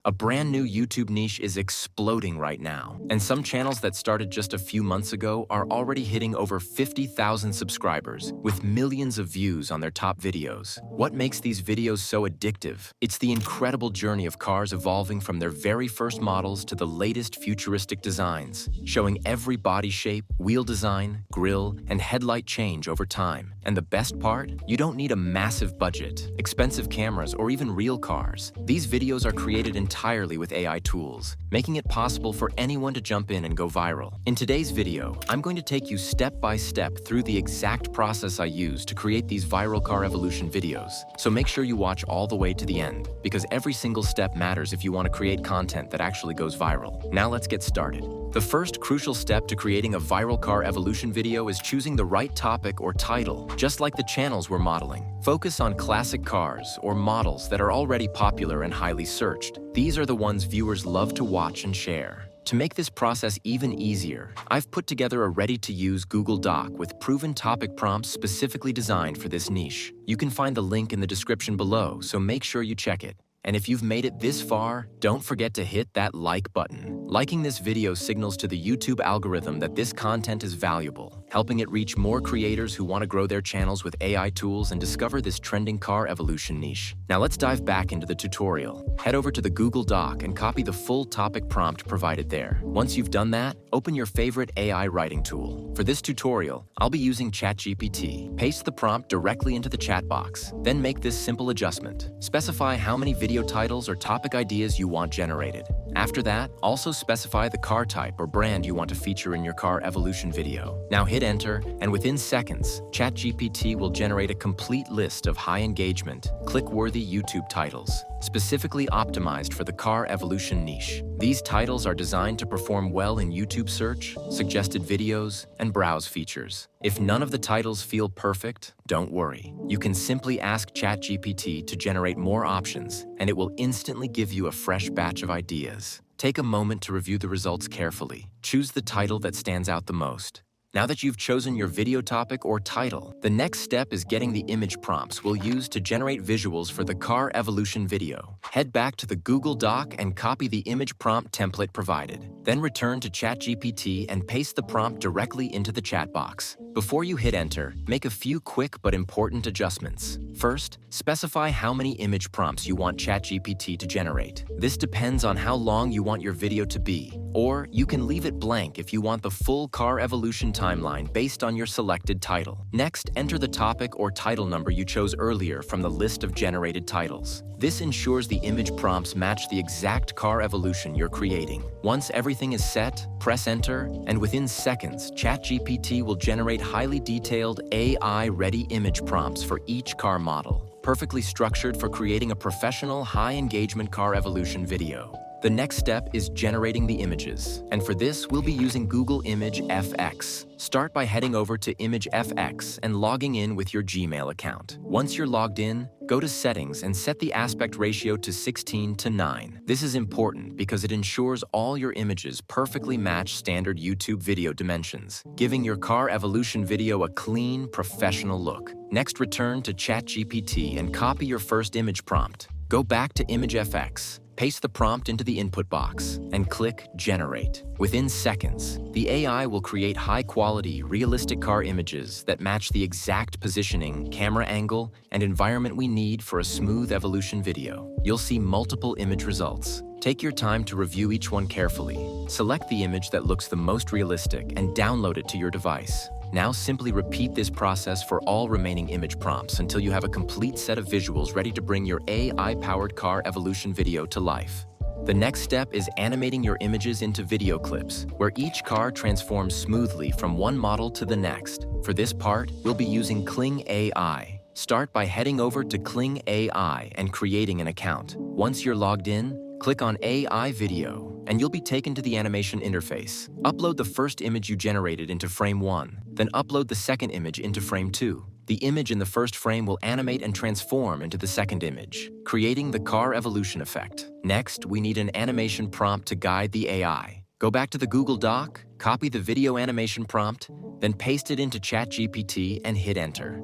A brand new YouTube niche is exploding right now, and some channels that started just a few months ago are already hitting over 50,000 subscribers with millions of views on their top videos. What makes these videos so addictive? It's the incredible journey of cars evolving from their very first models to the latest futuristic designs, showing every body shape, wheel design, grille, and headlight change over time. And the best part? You don't need a massive budget, expensive cameras, or even real cars. These videos are created entirely with AI tools, making it possible for anyone to jump in and go viral. In today's video, I'm going to take you step by step through the exact process I use to create these viral car evolution videos. So make sure you watch all the way to the end, because every single step matters if you want to create content that actually goes viral. Now let's get started. The first crucial step to creating a viral car evolution video is choosing the right topic or title, just like the channels we're modeling. Focus on classic cars or models that are already popular and highly searched. These are the ones viewers love to watch and share. To make this process even easier, I've put together a ready-to-use Google Doc with proven topic prompts specifically designed for this niche. You can find the link in the description below, so make sure you check it. And if you've made it this far, don't forget to hit that like button. Liking this video signals to the YouTube algorithm that this content is valuable, helping it reach more creators who want to grow their channels with AI tools and discover this trending car evolution niche. Now let's dive back into the tutorial. Head over to the Google Doc and copy the full topic prompt provided there. Once you've done that, open your favorite AI writing tool. For this tutorial, I'll be using ChatGPT. Paste the prompt directly into the chat box. Then make this simple adjustment. Specify how many video titles or topic ideas you want generated. After that, also specify the car type or brand you want to feature in your car evolution video. Now hit enter, and within seconds, ChatGPT will generate a complete list of high engagement, click-worthy YouTube titles, specifically optimized for the car evolution niche. These titles are designed to perform well in YouTube search, suggested videos, and browse features. If none of the titles feel perfect, don't worry. You can simply ask ChatGPT to generate more options, and it will instantly give you a fresh batch of ideas. Take a moment to review the results carefully. Choose the title that stands out the most. Now that you've chosen your video topic or title, the next step is getting the image prompts we'll use to generate visuals for the car evolution video. Head back to the Google Doc and copy the image prompt template provided. Then return to ChatGPT and paste the prompt directly into the chat box. Before you hit enter, make a few quick but important adjustments. First, specify how many image prompts you want ChatGPT to generate. This depends on how long you want your video to be, or you can leave it blank if you want the full car evolution timeline based on your selected title. Next, enter the topic or title number you chose earlier from the list of generated titles. This ensures the image prompts match the exact car evolution you're creating. Once everything is set, press enter, and within seconds, ChatGPT will generate highly detailed AI-ready image prompts for each car model, perfectly structured for creating a professional, high-engagement car evolution video. The next step is generating the images, and for this, we'll be using Google Image FX. Start by heading over to Image FX and logging in with your Gmail account. Once you're logged in, go to Settings and set the aspect ratio to 16:9. This is important because it ensures all your images perfectly match standard YouTube video dimensions, giving your car evolution video a clean, professional look. Next, return to ChatGPT and copy your first image prompt. Go back to Image FX. Paste the prompt into the input box and click Generate. Within seconds, the AI will create high-quality, realistic car images that match the exact positioning, camera angle, and environment we need for a smooth evolution video. You'll see multiple image results. Take your time to review each one carefully. Select the image that looks the most realistic and download it to your device. Now simply repeat this process for all remaining image prompts until you have a complete set of visuals ready to bring your AI-powered car evolution video to life. The next step is animating your images into video clips, where each car transforms smoothly from one model to the next. For this part, we'll be using Kling AI. Start by heading over to Kling AI and creating an account. Once you're logged in, click on AI Video, and you'll be taken to the animation interface. Upload the first image you generated into frame 1, then upload the second image into frame 2. The image in the first frame will animate and transform into the second image, creating the car evolution effect. Next, we need an animation prompt to guide the AI. Go back to the Google Doc, copy the video animation prompt, then paste it into ChatGPT and hit enter.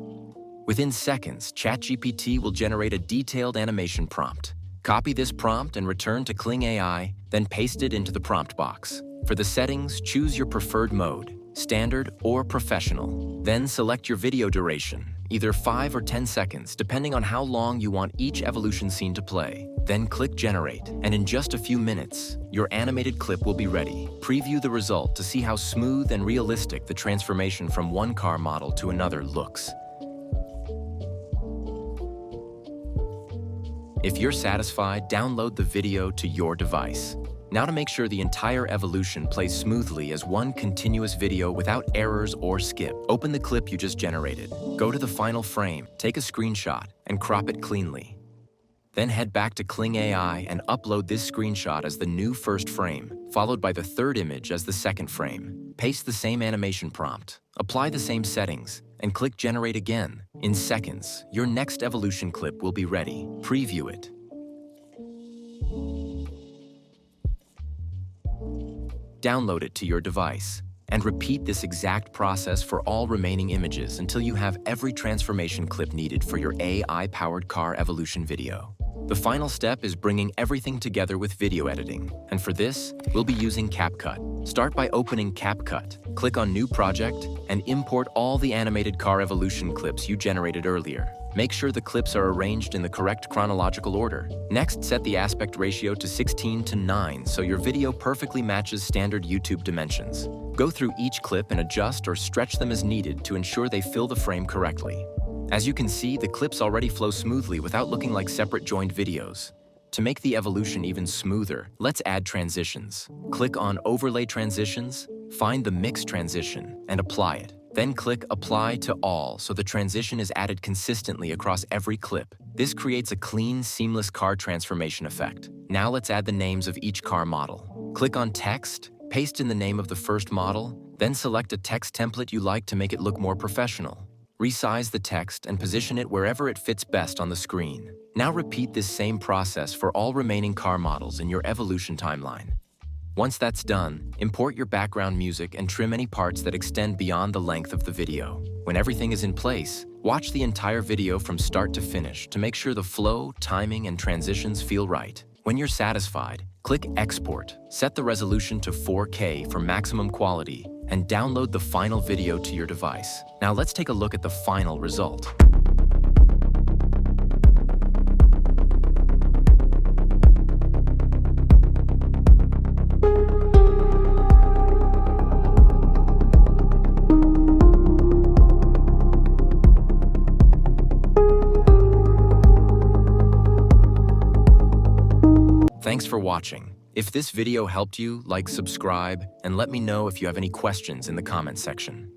Within seconds, ChatGPT will generate a detailed animation prompt. Copy this prompt and return to Kling AI, then paste it into the prompt box. For the settings, choose your preferred mode, standard or professional. Then select your video duration, either 5 or 10 seconds, depending on how long you want each evolution scene to play. Then click Generate, and in just a few minutes, your animated clip will be ready. Preview the result to see how smooth and realistic the transformation from one car model to another looks. If you're satisfied, download the video to your device. Now to make sure the entire evolution plays smoothly as one continuous video without errors or skip, open the clip you just generated. Go to the final frame, take a screenshot, and crop it cleanly. Then head back to Kling AI and upload this screenshot as the new first frame, followed by the third image as the second frame. Paste the same animation prompt, apply the same settings, and click Generate again. In seconds, your next evolution clip will be ready. Preview it. Download it to your device, and repeat this exact process for all remaining images until you have every transformation clip needed for your AI-powered car evolution video. The final step is bringing everything together with video editing, and for this, we'll be using CapCut. Start by opening CapCut, click on New Project, and import all the animated car evolution clips you generated earlier. Make sure the clips are arranged in the correct chronological order. Next, set the aspect ratio to 16:9 so your video perfectly matches standard YouTube dimensions. Go through each clip and adjust or stretch them as needed to ensure they fill the frame correctly. As you can see, the clips already flow smoothly without looking like separate joined videos. To make the evolution even smoother, let's add transitions. Click on Overlay Transitions, find the Mix transition, and apply it. Then click Apply to All so the transition is added consistently across every clip. This creates a clean, seamless car transformation effect. Now let's add the names of each car model. Click on Text, paste in the name of the first model, then select a text template you like to make it look more professional. Resize the text and position it wherever it fits best on the screen. Now repeat this same process for all remaining car models in your evolution timeline. Once that's done, import your background music and trim any parts that extend beyond the length of the video. When everything is in place, watch the entire video from start to finish to make sure the flow, timing, and transitions feel right. When you're satisfied, click Export, set the resolution to 4K for maximum quality, and download the final video to your device. Now let's take a look at the final result. Thanks for watching. If this video helped you, like, subscribe, and let me know if you have any questions in the comments section.